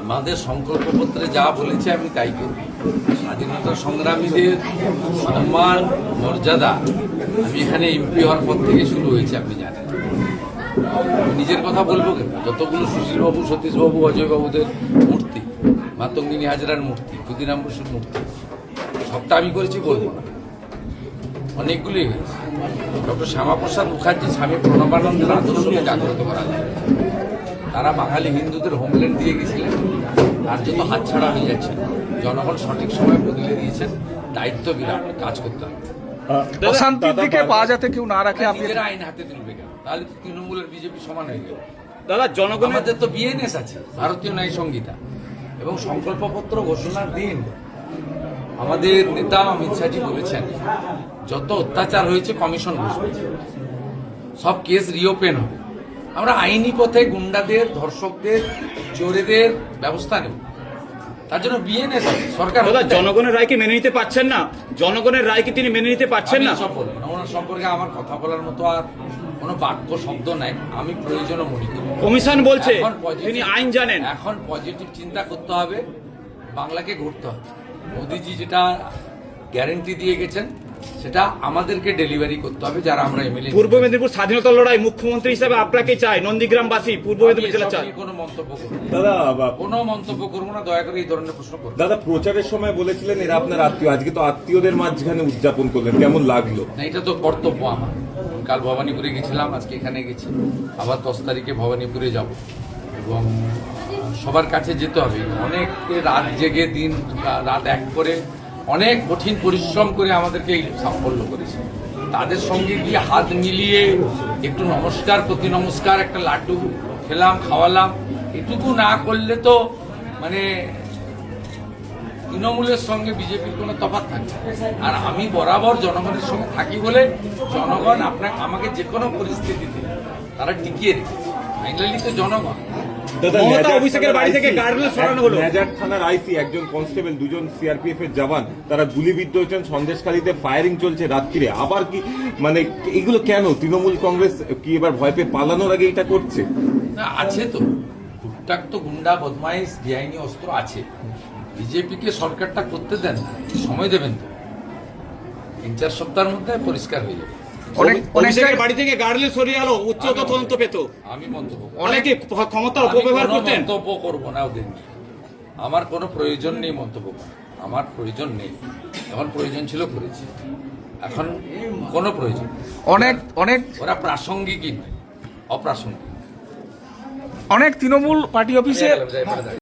আমাদের সংকল্পপত্রে যা বলেছে আমি তাই করব। স্বাধীনতা সংগ্রামীদের সম্মান মর্যাদা আমি এখানে এমপি হওয়ার পর থেকে শুরু হয়েছে, আপনি জানেন। নিজের কথা বলবো কেন? যতগুলো সুশীলবাবু, সতীশবাবু, অজয়বাবুদের মূর্তি, মাতঙ্গিনী হাজরার মূর্তি, ক্ষুদিরাম বসুর মূর্তি, সবটা আমি করেছি বলবো না, অনেকগুলি হয়েছে। ডক্টর শ্যামাপ্রসাদ মুখার্জি, স্বামী প্রণবানন্দের আদর্শকে জাগ্রত করা যায়। তারা বাঙালি হিন্দুদের হোমল্যান্ড দিয়ে গেছিলেন, আর যত হাতছাড়া হয়ে যাচ্ছে, জনগণ সঠিক সময় বদলে দিয়েছেন। দায়িত্ব বিরাট, কাজ করতে হবে। অশান্তির দিকে পা যাতে কেউ না রাখে, আপনি নিজেরা আইন হাতে তুলবে কেন? তাহলে তো তৃণমূলের বিজেপি সমান হয়ে গেল। দাদা, আমাদের তো বিএনএস আছে, ভারতীয় ন্যায় সংহিতা, এবং সংকল্পপত্র ঘোষণার দিন আমাদের নেতা অমিত শাহজি বলেছেন যত অত্যাচার হয়েছে কমিশন বসবে, সব কেস রিওপেন হবে। আমরা আইনি পথে গুন্ডাদের, ধর্ষকদের, চোরেদের ব্যবস্থা নেব। তার জন্য বিএনএস সরকার। জনগণের রায়কে মেনে নিতে পারছেন না? জনগণের রায়কে তিনি মেনে নিতে পারছেন না? সব বলবো না, ওনার সম্পর্কে আমার কথা বলার মতো আর কোনো বাক্য শব্দ নাই। আমি প্রয়োজনও মনে করি। কমিশন বলছে তিনি আইন জানেন। এখন পজিটিভ চিন্তা করতে হবে, বাংলাকে ঘুরতে হবে। মোদিজি যেটা গ্যারেন্টি দিয়ে গেছেন সেটা আমাদেরকে ডেলিভারি করতে হবে, যারা আমরা এমএলএ। পূর্ব মেদিনীপুর স্বাধীনতা লড়াই মুখ্যমন্ত্রী হিসেবে আপনাকে চাই, নন্দীগ্রামবাসী পূর্ব মেদিনীপুর জেলা চাই। কোনো মন্তব্য করবো দাদা, কোনো মন্তব্য করবো না, দয়া করে এই ধরনের প্রশ্ন করবো। দাদা প্রচারের সময় বলেছিলেন এরা আপনার আত্মীয়, আজকে তো আত্মীয়দের মাঝখানে উদযাপন করলেন, কেমন লাগলো? না, এটা তো কর্তব্য আমার। কাল ভবানীপুরে গেছিলাম, আজকে এখানে গেছি, আবার 10 তারিখে ভবানীপুরে যাব, এবং সবার কাছে যেতে হবে। অনেক রাত জেগে, দিন রাত এক করে, অনেক কঠিন পরিশ্রম করে আমাদেরকে এই সাফল্য করেছে। তাদের সঙ্গে গিয়ে হাত মিলিয়ে একটু নমস্কার, প্রতি নমস্কার, একটা লাড্ডু খেলাম, খাওয়ালাম, এটুকু না করলে তো মানে তৃণমূলের সঙ্গে বিজেপির কোনো তফাৎ থাকে। আর আমি বরাবর জনগণের সঙ্গে থাকি বলে জনগণ আমাকে যে কোনো পরিস্থিতিতে তারা টিকিয়ে রেখেছে। ফাইনালি তো জনগণ। অভিষেকের বাড়ি থেকে গার্ডরেল সরানো হলো। মেজার থানার আইসি, একজন কনস্টেবল, দুজন সিআরপিএফ এর জওয়ান, তারা গুলিবিদ্ধ হয়েছেন। সন্দেশখালীতে ফায়ারিং চলছে রাত্রিরে। আবার কি মানে এগুলো কেন? তৃণমূল কংগ্রেস কি এবার ভয় পেয়ে পালানোর আগে এটা করছে? না, আছে তো টুকটাক তো গুন্ডা, বদমাইশ, বেআইনি অস্ত্র আছে। বিজেপিকে সরকারটা করতে দেন, সময় দেবেন তো, 3-4 সপ্তাহের মধ্যে পরিষ্কার হয়ে যাবে। অভিষেকের বাড়ি থেকে গার্ডরেল সরিয়ে আলো, উচ্চতর তদন্ত পেত। আমি মন্তব্য অনেকে ক্ষমতা অপব্যবহার করতেন। মন্তব্য করবো না ওদের নিয়ে। আমার কোনো প্রয়োজন নেই মন্তব্য করার, আমার প্রয়োজন নেই। এখন প্রয়োজন ছিল করেছি, এখন কোনো প্রয়োজন নেই। অনেক ওরা প্রাসঙ্গিকই নয়, অপ্রাসঙ্গিক। তৃণমূল পার্টি অফিসে